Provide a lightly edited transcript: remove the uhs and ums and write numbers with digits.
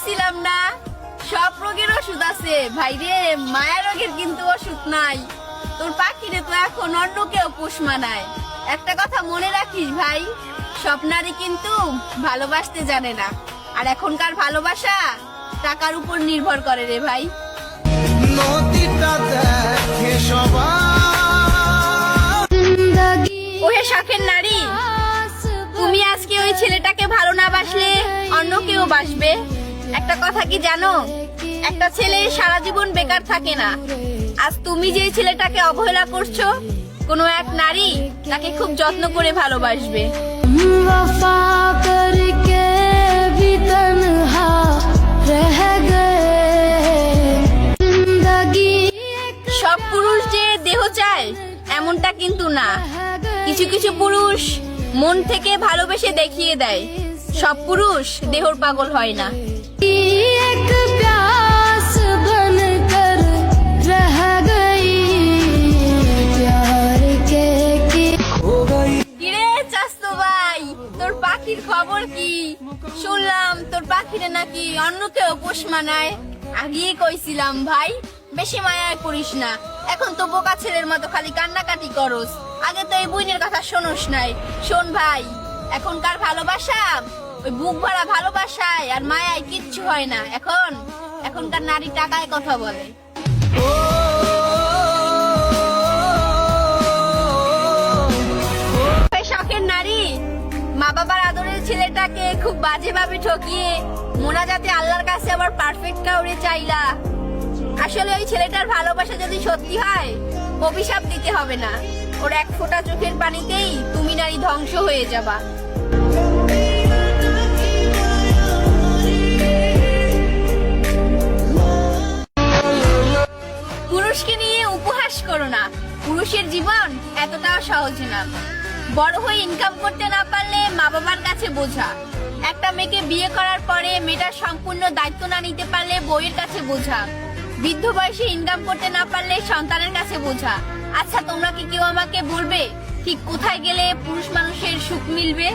কইছিলাম না সব রোগের ওষুধ আছে ভাই রে, মায়া রোগের কিন্তু ওষুধ নাই। তোর পাখিরে তো এখন অন্য কেউ পোষ মানায়। একটা কথা মনে রাখিস ভাই, সব নারী কিন্তু ভালোবাসতে জানে না, আর এখনকার ভালোবাসা টাকার উপর নির্ভর করে রে ভাই। ওহে শখের নারী, তুমি আজকে ওই ছেলেটাকে ভালো না বাসলে অন্য কেউ বাসবে। একটা কথা কি জানো, একটা ছেলে সারা জীবন বেকার থাকে না। আজ তুমি যে ছেলেটাকে অবহেলা করছো, কোনো এক নারী তাকে খুব যত্ন করে ভালোবাসবে। সব পুরুষ যে দেহ চায় এমনটা কিন্তু না, কিছু কিছু পুরুষ মন থেকে ভালোবেসে দেখিয়ে দেয়। সব পুরুষ দেহর পাগল হয় না। কিরে চাস্তু ভাই, তোর পাখির খবর কি? শুনলাম তোর পাখিরে নাকি অন্য কেউ পোষ মানায়। আগেই কইছিলাম ভাই, বেশি মায়ায় করিস না। এখন তো বোকা ছেলের মতো খালি কান্নাকাটি করস, আগে তো এই বুইনের কথা শোনস নাই। শোন ভাই, এখনকার ভালোবাসা ওই বুক ভরা ভালোবাসায় আর মায়ায় কিচ্ছু হয় না। এখনকার নারী টাকায় কথা বলে। শখের নারী মা বাবার আদরের ছেলেটাকে খুব বাজে ভাবে ঠকিয়ে মোনাজাতে আল্লাহর কাছে আবার পারফেক্ট কাউরে চাইলা। আসলে ওই ছেলেটার ভালোবাসা যদি সত্যি হয়, অভিশাপ দিতে হবে না। ওর এক ফোঁটা চোখের পানিতেই তুমি নারী ধ্বংস হয়ে যাবা। পুরুষকে নিয়ে উপহাস করো না, পুরুষের জীবন এতটাও সহজ না। বড় হয়ে ইনকাম করতে না পারলে মা বাবার কাছে বোঝা। একটা মেয়েকে বিয়ে করার পরে মেয়েটার সম্পূর্ণ দায়িত্ব না নিতে পারলে বউয়ের কাছে বোঝা। বৃদ্ধ বয়সে ইনকাম করতে না পারলে সন্তানের কাছে বোঝা। আচ্ছা তোমরা কি কেউ আমাকে বলবে ঠিক কোথায় গেলে পুরুষ মানুষের সুখ মিলবে?